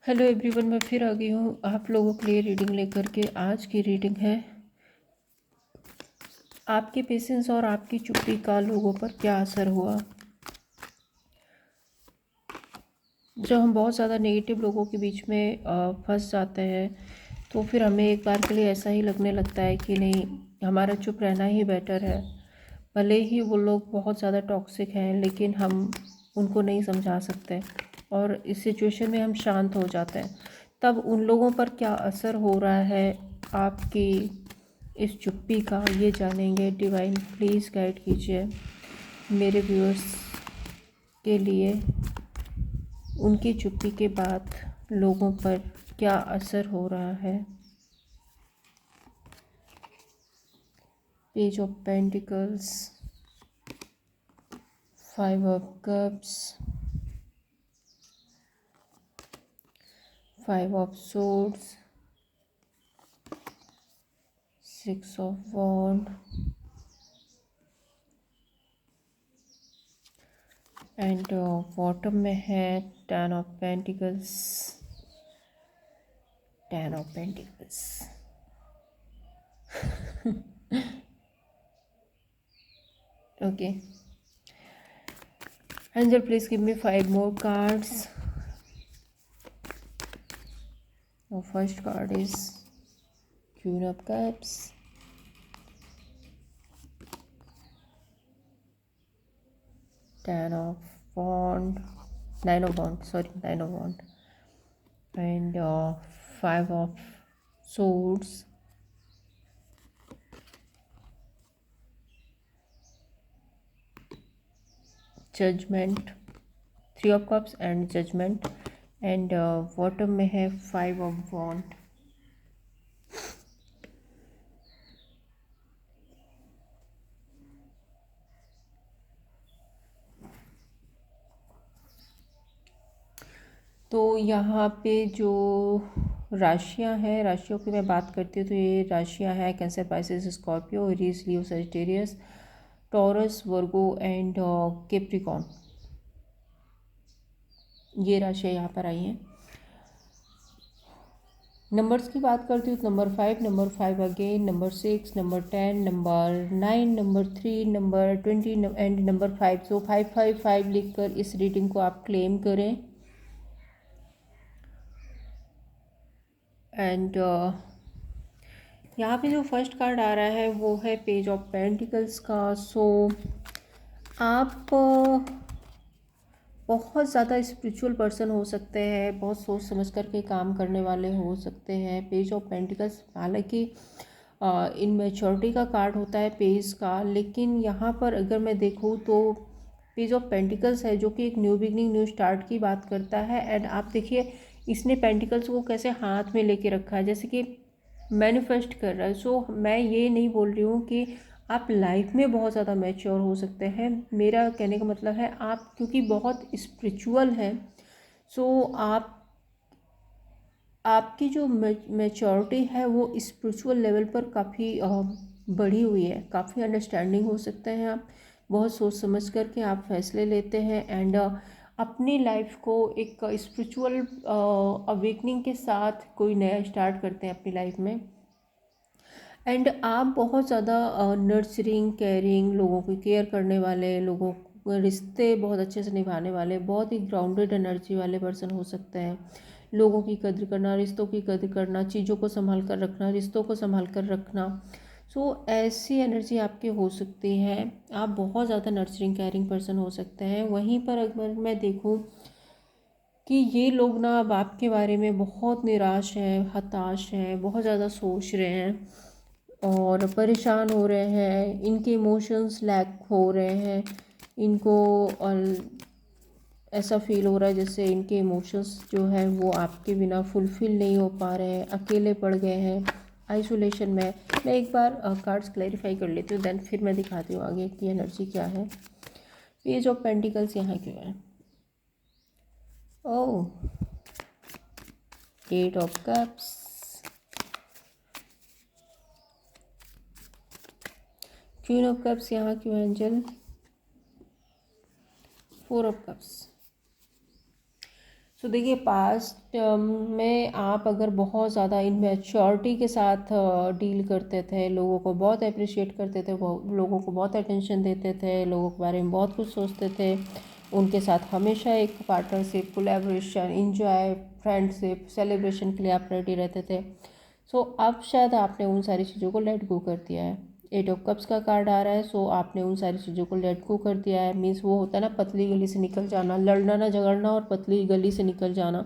Hello everyone, मैं फिर आ गई हूँ आप लोगों के लिए रीडिंग लेकर के। आज की रीडिंग है आपके पेशेंस और आपकी चुप्पी का लोगों पर क्या असर हुआ। जब हम बहुत ज़्यादा नेगेटिव लोगों के बीच में फंस जाते हैं तो फिर हमें एक बार के लिए ऐसा ही लगने लगता है कि नहीं, हमारा चुप रहना ही बेटर है। भले ही वो लोग बहुत ज़्यादा टॉक्सिक हैं लेकिन हम उनको नहीं समझा सकते और इस सिचुएशन में हम शांत हो जाते हैं। तब उन लोगों पर क्या असर हो रहा है आपकी इस चुप्पी का, ये जानेंगे। डिवाइन प्लीज़ गाइड कीजिए मेरे व्यूअर्स के लिए उनकी चुप्पी के बाद लोगों पर क्या असर हो रहा है। Page of pentacles, 5 of cups, 5 of swords, 6 of wands and bottom में है 10 of pentacles, 10 of pentacles। Okay angel, please give me 5 more cards। First card is queen of cups, nine of wand, sorry 9 of wand and 5 of swords, judgement, 3 of cups and judgement and bottom में है 5 of wand। तो यहाँ पे जो राशियाँ हैं, राशियों की मैं बात करती हूँ तो ये राशियाँ हैं cancer, Pisces, Scorpio, Aries, Leo, Sagittarius, taurus, Virgo and Capricorn. ये राशियाँ यहाँ पर आई हैं। नंबर्स की बात करती हूँ तो number 5 again, number 6, number 10, number 9, number 3, number 20 and number 5। सो 555 लिखकर इस रीडिंग को आप क्लेम करें। एंड यहाँ पे जो फर्स्ट कार्ड आ रहा है वो है पेज ऑफ पेंटिकल्स का। सो आप बहुत ज़्यादा स्पिरिचुअल पर्सन हो सकते हैं, बहुत सोच समझ कर के काम करने वाले हो सकते हैं। पेज ऑफ पेंटिकल्स हालांकि इन मैच्योरिटी का कार्ड होता है पेज का, लेकिन यहाँ पर अगर मैं देखूँ तो पेज ऑफ पेंटिकल्स है जो कि एक न्यू बिगनिंग, न्यू स्टार्ट की बात करता है। एंड आप देखिए इसने पेंटिकल्स को कैसे हाथ में लेके रखा है, जैसे कि मैनिफेस्ट कर रहा है। सो मैं ये नहीं बोल रही हूँ कि आप लाइफ में बहुत ज़्यादा मैच्योर हो सकते हैं। मेरा कहने का मतलब है आप क्योंकि बहुत स्पिरिचुअल हैं, सो आपकी जो मैच्योरिटी है वो स्पिरिचुअल लेवल पर काफ़ी बढ़ी हुई है। काफ़ी अंडरस्टैंडिंग हो सकते हैं आप, बहुत सोच समझ करके आप फैसले लेते हैं एंड अपनी लाइफ को एक स्पिरिचुअल अवेकनिंग के साथ कोई नया स्टार्ट करते हैं अपनी लाइफ में। एंड आप बहुत ज़्यादा नर्चरिंग, केयरिंग, लोगों की केयर करने वाले, लोगों रिश्ते बहुत अच्छे से निभाने वाले, बहुत ही ग्राउंडेड एनर्जी वाले पर्सन हो सकते हैं। लोगों की कद्र करना, रिश्तों की कद्र करना, चीज़ों को संभाल कर रखना, रिश्तों को संभाल कर रखना। सो ऐसी एनर्जी आपकी हो सकती है। आप बहुत ज़्यादा नर्चरिंग, केयरिंग पर्सन हो सकते हैं। वहीं पर अगर मैं देखूँ कि ये लोग ना अब आपके बारे में बहुत निराश हैं, हताश हैं, बहुत ज़्यादा सोच रहे हैं और परेशान हो रहे हैं। इनके इमोशंस लैक हो रहे हैं। इनको ऐसा फील हो रहा है जैसे इनके इमोशंस जो है वो आपके बिना फुलफ़िल नहीं हो पा रहे हैं, अकेले पड़ गए हैं, आइसोलेशन में। मैं एक बार कार्ड्स क्लैरिफाई कर लेती हूँ, देन फिर मैं दिखाती हूँ आगे की एनर्जी क्या है। पेज ऑफ पेंटिकल्स यहाँ क्यों है? ओह, 8 of cups, queen of cups यहाँ क्यों है एंजल? 4 of cups। सो देखिए, पास्ट में आप अगर बहुत ज़्यादा इनमेच्योरिटी के साथ डील करते थे, लोगों को बहुत अप्रिशिएट करते थे, लोगों को बहुत अटेंशन देते थे, लोगों के बारे में बहुत कुछ सोचते थे, उनके साथ हमेशा एक partnership, collaboration, enjoy, friendship, celebration के लिए आप रेडी रहते थे। सो अब शायद आपने उन सारी चीज़ों को लेट गो कर दिया है। 8 ऑफ कप्स का कार्ड आ रहा है, सो आपने उन सारी चीज़ों को लेट गो कर दिया है। मीन्स वो होता है ना, पतली गली से निकल जाना, लड़ना ना झगड़ना और पतली गली से निकल जाना,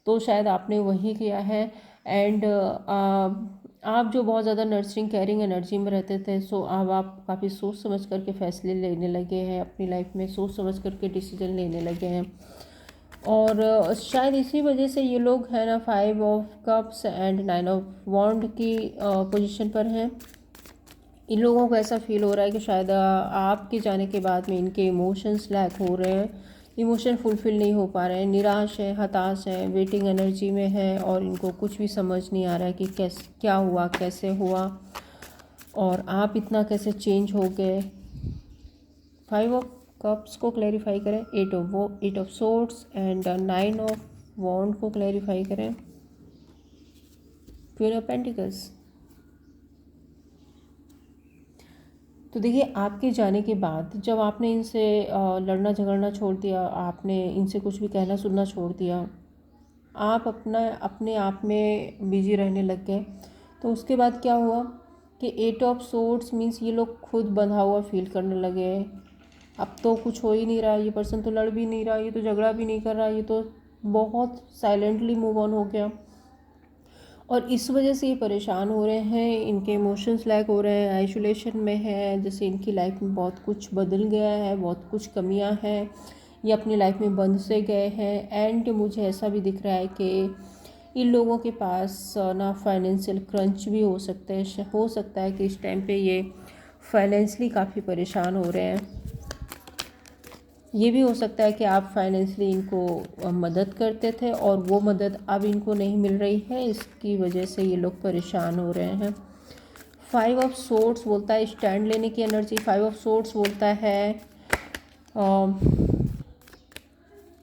तो शायद आपने वही किया है। एंड आप जो बहुत ज़्यादा नर्सरिंग केयरिंग एनर्जी में रहते थे, सो अब आप काफ़ी सोच समझ करके फैसले लेने लगे हैं अपनी लाइफ में, सोच समझ करके डिसीजन लेने लगे हैं। और शायद इसी वजह से ये लोग है ना 5 ऑफ कप्स एंड 9 ऑफ वॉन्ड की पोजीशन पर हैं। इन लोगों को ऐसा फील हो रहा है कि शायद आपके जाने के बाद में इनके इमोशंस लैक हो रहे हैं, इमोशन फुलफिल नहीं हो पा रहे हैं, निराश है, हताश है, वेटिंग एनर्जी में है, और इनको कुछ भी समझ नहीं आ रहा है कि क्या हुआ, कैसे हुआ, और आप इतना कैसे चेंज हो गए। 5 ऑफ कप्स को क्लैरिफाई करें, 8 ऑफ सोर्ड्स एंड 9 ऑफ वॉन्ड को क्लैरिफाई करें। Queen of pentacles. तो देखिए, आपके जाने के बाद जब आपने इनसे लड़ना झगड़ना छोड़ दिया, आपने इनसे कुछ भी कहना सुनना छोड़ दिया, आप अपने आप में बिजी रहने लग गए, तो उसके बाद क्या हुआ कि 8 ऑफ सोर्ड्स मीन्स ये लोग खुद बंधा हुआ फील करने लगे। अब तो कुछ हो ही नहीं रहा, ये पर्सन तो लड़ भी नहीं रहा, ये तो झगड़ा भी नहीं कर रहा, ये तो बहुत साइलेंटली मूव ऑन हो गया, और इस वजह से ये परेशान हो रहे हैं, इनके इमोशंस लैक हो रहे हैं, आइसोलेशन में है, जैसे इनकी लाइफ में बहुत कुछ बदल गया है, बहुत कुछ कमियां हैं, ये अपनी लाइफ में बंद से गए हैं। एंड मुझे ऐसा भी दिख रहा है कि इन लोगों के पास ना फाइनेंशियल क्रंच भी हो सकता है कि इस टाइम पे ये फाइनेंशली काफ़ी परेशान हो रहे हैं। ये भी हो सकता है कि आप फाइनेंशियली इनको मदद करते थे और वो मदद अब इनको नहीं मिल रही है, इसकी वजह से ये लोग परेशान हो रहे हैं। 5 ऑफ सोर्ड्स बोलता है स्टैंड लेने की एनर्जी। 5 ऑफ सोर्ड्स बोलता है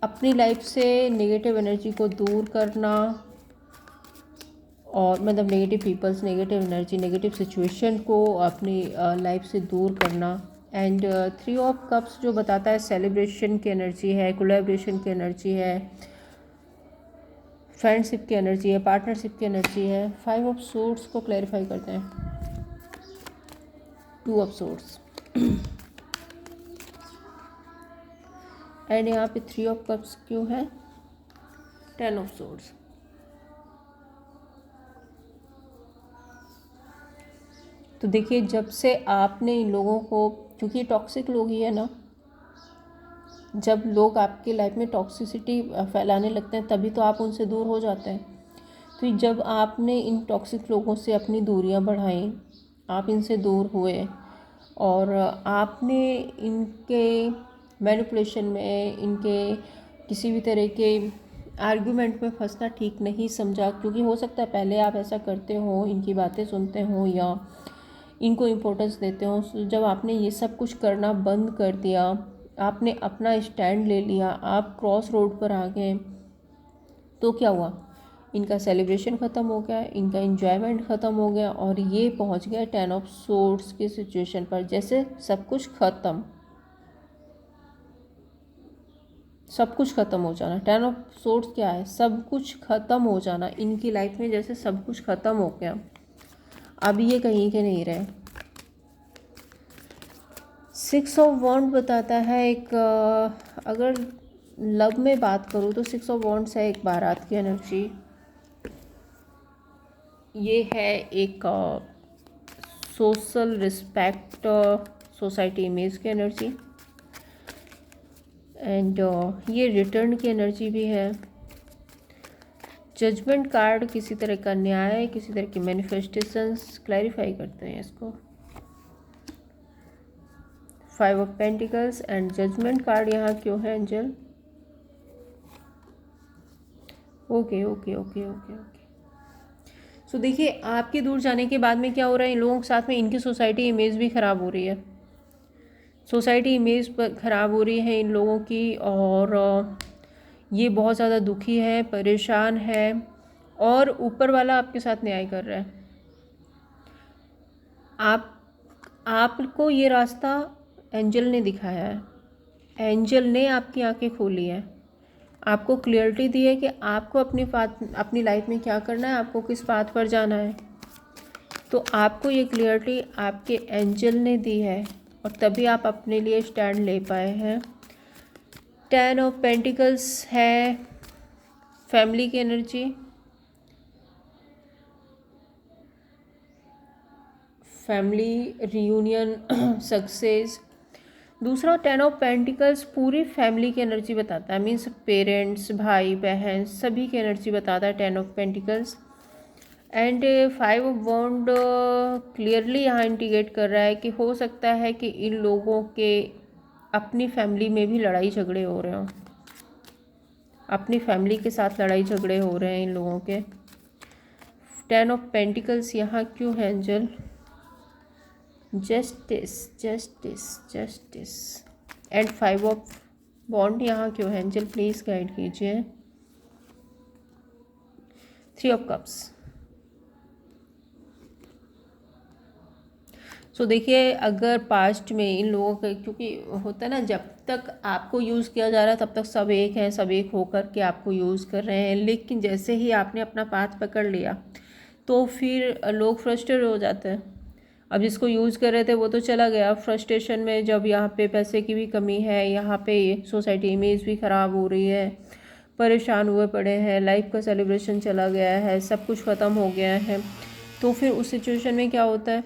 अपनी लाइफ से नेगेटिव एनर्जी को दूर करना, और मतलब negative peoples, negative energy, negative situation को अपनी लाइफ से दूर करना। एंड 3 ऑफ कप्स जो बताता है सेलिब्रेशन की एनर्जी है, कोलैबोरेशन की एनर्जी है, फ्रेंडशिप की एनर्जी है, पार्टनरशिप की एनर्जी है। 5 ऑफ सोर्ड्स को क्लैरिफाई करते हैं। 2 ऑफ सोर्ड्स एंड यहाँ पे 3 ऑफ कप्स क्यों है? 10 ऑफ सोर्ड्स। तो देखिए, जब से आपने इन लोगों को, क्योंकि टॉक्सिक लोग ही है ना, जब लोग आपकी लाइफ में टॉक्सिसिटी फैलाने लगते हैं तभी तो आप उनसे दूर हो जाते हैं। तो जब आपने इन टॉक्सिक लोगों से अपनी दूरियां बढ़ाई, आप इनसे दूर हुए, और आपने इनके मैनिपुलेशन में, इनके किसी भी तरह के आर्गुमेंट में फंसना ठीक नहीं समझा, क्योंकि हो सकता है पहले आप ऐसा करते हो, इनकी बातें सुनते हो या इनको इम्पोर्टेंस देते हो। जब आपने ये सब कुछ करना बंद कर दिया, आपने अपना स्टैंड ले लिया, आप क्रॉस रोड पर आ गए, तो क्या हुआ? इनका सेलिब्रेशन ख़त्म हो गया, इनका एंजॉयमेंट ख़त्म हो गया, और ये पहुंच गया 10 ऑफ सोर्ड्स की सिचुएशन पर, जैसे सब कुछ ख़त्म, सब कुछ ख़त्म हो जाना। 10 ऑफ सोर्ड्स क्या है? सब कुछ ख़त्म हो जाना इनकी लाइफ में, जैसे सब कुछ ख़त्म हो गया, अब ये कहीं के नहीं रहे। 6 ऑफ वॉन्ड बताता है एक अगर लव में बात करूँ तो 6 ऑफ वॉन्ड्स है एक बारात की एनर्जी। ये है एक सोशल रिस्पेक्ट, सोसाइटी इमेज की एनर्जी, एंड ये रिटर्न की एनर्जी भी है। जजमेंट कार्ड किसी तरह का न्याय, किसी तरह की मैनिफेस्टेशंस क्लैरिफाई करते हैं इसको। 5 of pentacles and judgement card यहाँ क्यों है angel? Okay okay okay okay okay. So देखिए, आपके दूर जाने के बाद में क्या हो रहा है, इन लोगों के साथ में इनकी सोसाइटी इमेज भी ख़राब हो रही है, सोसाइटी इमेज पर ख़राब हो रही है इन लोगों की, और ये बहुत ज़्यादा दुखी है, परेशान है और ऊपर वाला आपके साथ न्याय कर रहा है। आपको ये रास्ता एंजल ने दिखाया है, एंजल ने आपकी आंखें खोली है, आपको क्लियरिटी दी है कि आपको अपनी लाइफ में क्या करना है, आपको किस पाथ पर जाना है। तो आपको ये क्लियरिटी आपके एंजल ने दी है और तभी आप अपने लिए स्टैंड ले पाए हैं। 10 ऑफ पेंटिकल्स है फैमिली की एनर्जी, फैमिली रियूनियन, सक्सेस। दूसरा 10 ऑफ पेंटिकल्स पूरी फैमिली की एनर्जी बताता है, मीन्स पेरेंट्स, भाई बहन, सभी की एनर्जी बताता है 10 of pentacles. And 5 of wand clearly यहाँ इंडिकेट कर रहा है कि हो सकता है कि इन लोगों के अपनी फैमिली में भी लड़ाई झगड़े हो रहे हों, अपनी फैमिली के साथ लड़ाई झगड़े हो रहे हैं इन लोगों के। 10 ऑफ पेंटिकल्स यहाँ क्यों है angel? Justice, justice, justice and 5 of wand यहाँ क्यों है एंजल? प्लीज़ गाइड कीजिए। 3 ऑफ कप्स। सो देखिए, अगर पास्ट में इन लोगों का, क्योंकि होता है ना, जब तक आपको यूज़ किया जा रहा है तब तक सब एक हैं, सब एक होकर के आपको यूज़ कर रहे हैं, लेकिन जैसे ही आपने अपना पाथ पकड़ लिया तो फिर लोग फ्रस्ट्रेट हो जाते हैं। अब जिसको यूज़ कर रहे थे वो तो चला गया फ्रस्ट्रेशन में, जब यहाँ पे पैसे की भी कमी है, यहाँ पे सोसाइटी इमेज भी ख़राब हो रही है, परेशान हुए पड़े हैं, लाइफ का सेलिब्रेशन चला गया है, सब कुछ ख़त्म हो गया है। तो फिर उस सिचुएशन में क्या होता है,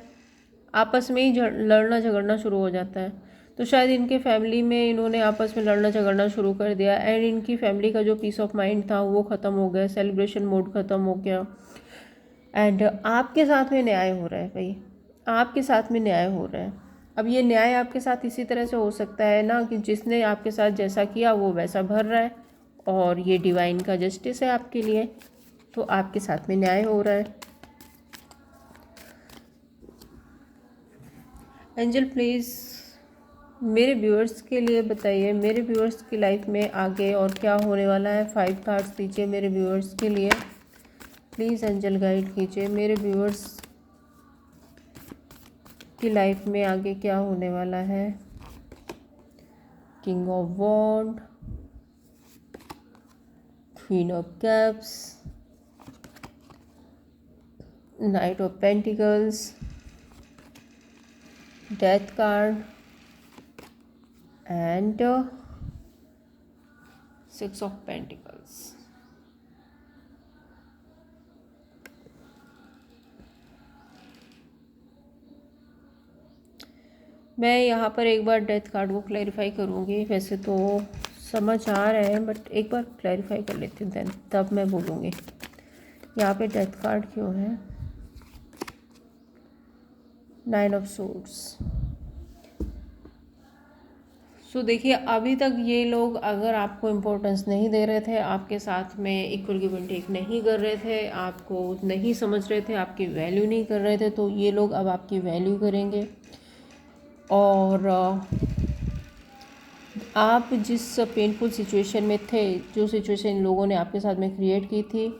आपस में ही लड़ना झगड़ना शुरू हो जाता है। तो शायद इनके फैमिली में इन्होंने आपस में लड़ना झगड़ना शुरू कर दिया एंड इनकी फैमिली का जो पीस ऑफ माइंड था वो ख़त्म हो गया, सेलिब्रेशन मोड ख़त्म हो गया। एंड आपके साथ में न्याय हो रहा है भाई, आपके साथ में न्याय हो रहा है। अब ये न्याय आपके साथ इसी तरह से हो सकता है ना कि जिसने आपके साथ जैसा किया वो वैसा भर रहा है, और ये डिवाइन का जस्टिस है आपके लिए, तो आपके साथ में न्याय हो रहा है। एंजल प्लीज़ मेरे व्यूअर्स के लिए बताइए, मेरे व्यूअर्स की लाइफ में आगे और क्या होने वाला है। 5 कार्ड्स दीजिए मेरे व्यूअर्स के लिए, प्लीज़ एंजल गाइड कीजिए मेरे व्यूअर्स की लाइफ में आगे क्या होने वाला है। King of wand, queen of cups, knight of pentacles, death card and 6 of pentacles. मैं यहाँ पर एक बार डेथ कार्ड को क्लैरिफाई करूँगी, वैसे तो समझ आ रहे हैं बट एक बार क्लैरिफाई कर लेती हूँ देन तब मैं बोलूँगी। यहाँ पे डेथ कार्ड क्यों है? 9 ऑफ सोर्ड्स। सो देखिए, अभी तक ये लोग अगर आपको इम्पोर्टेंस नहीं दे रहे थे, आपके साथ में इक्वल गिव एंड टेक नहीं कर रहे थे, आपको नहीं समझ रहे थे, आपकी वैल्यू नहीं कर रहे थे, तो ये लोग अब आपकी वैल्यू करेंगे। और आप जिस पेनफुल सिचुएशन में थे, जो सिचुएशन इन लोगों ने आपके साथ में क्रिएट की थी,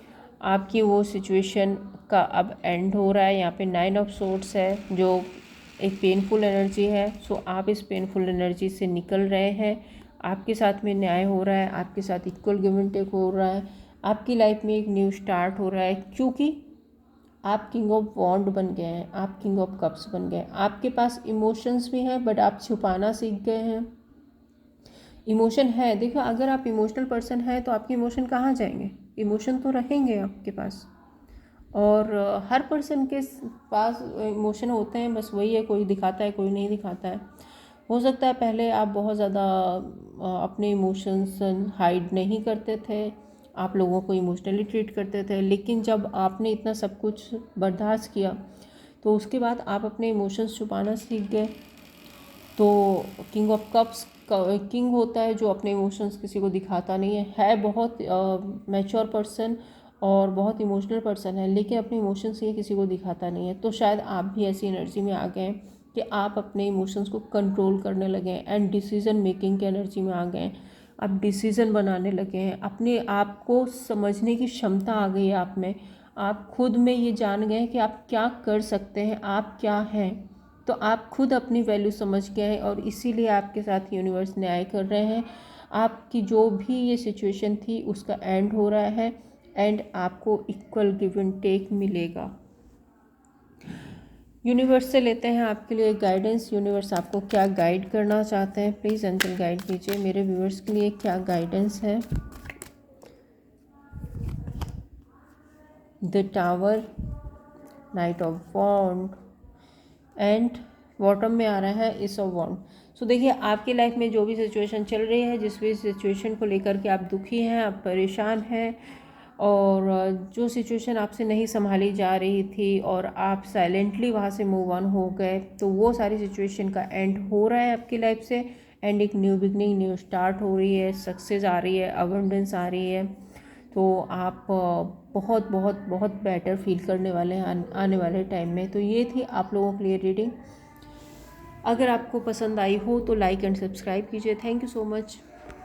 आपकी वो सिचुएशन का अब एंड हो रहा है। यहाँ पे 9 ऑफ सोर्ड्स है जो एक पेनफुल एनर्जी है। सो आप इस पेनफुल एनर्जी से निकल रहे हैं, आपके साथ में न्याय हो रहा है, आपके साथ इक्वल गिव एंड टेक हो रहा है, आपकी लाइफ में एक न्यू स्टार्ट हो रहा है, क्योंकि आप किंग ऑफ वॉन्ड बन गए हैं, आप किंग ऑफ कप्स बन गए हैं। आपके पास इमोशंस भी हैं बट आप छुपाना सीख गए हैं। इमोशन है, देखो अगर आप इमोशनल पर्सन हैं तो आपके इमोशन कहाँ जाएंगे? इमोशन तो रहेंगे आपके पास, और हर पर्सन के पास इमोशन होते हैं, बस वही है, कोई दिखाता है कोई नहीं दिखाता है। हो सकता है पहले आप बहुत ज़्यादा अपने इमोशंस हाइड नहीं करते थे, आप लोगों को इमोशनली ट्रीट करते थे, लेकिन जब आपने इतना सब कुछ बर्दाश्त किया तो उसके बाद आप अपने इमोशंस छुपाना सीख गए। तो किंग ऑफ कप्स किंग होता है जो अपने इमोशंस किसी को दिखाता नहीं है बहुत मैच्योर पर्सन और बहुत इमोशनल पर्सन है, लेकिन अपने इमोशंस ये किसी को दिखाता नहीं है। तो शायद आप भी ऐसी एनर्जी में आ गए कि आप अपने इमोशंस को कंट्रोल करने लगे एंड डिसीजन मेकिंग की एनर्जी में आ गए। आप डिसीज़न बनाने लगे हैं, अपने आप को समझने की क्षमता आ गई है आप में, आप खुद में ये जान गए हैं कि आप क्या कर सकते हैं, आप क्या हैं। तो आप खुद अपनी वैल्यू समझ गए हैं और इसीलिए आपके साथ यूनिवर्स न्याय कर रहे हैं। आपकी जो भी ये सिचुएशन थी उसका एंड हो रहा है एंड आपको इक्वल गिव एंड टेक मिलेगा। यूनिवर्स से लेते हैं आपके लिए गाइडेंस। यूनिवर्स आपको क्या गाइड करना चाहते हैं, प्लीज़ अंकल गाइड कीजिए मेरे व्यूअर्स के लिए, क्या गाइडेंस है। The tower, knight of wand and bottom में आ रहा है इस ऑफ वॉन्ड। सो देखिए, आपकी लाइफ में जो भी सिचुएशन चल रही है, जिस भी सिचुएशन को लेकर के आप दुखी हैं, आप परेशान हैं और जो सिचुएशन आपसे नहीं संभाली जा रही थी और आप साइलेंटली वहाँ से मूव ऑन हो गए, तो वो सारी सिचुएशन का एंड हो रहा है आपकी लाइफ से एंड एक न्यू बिगनिंग, न्यू स्टार्ट हो रही है, सक्सेस आ रही है, अबंडेंस आ रही है। तो आप बहुत बहुत बहुत बेटर फील करने वाले हैं आने वाले टाइम में। तो ये थी आप लोगों के लिए रीडिंग। अगर आपको पसंद आई हो तो लाइक एंड सब्सक्राइब कीजिए। Thank you so much.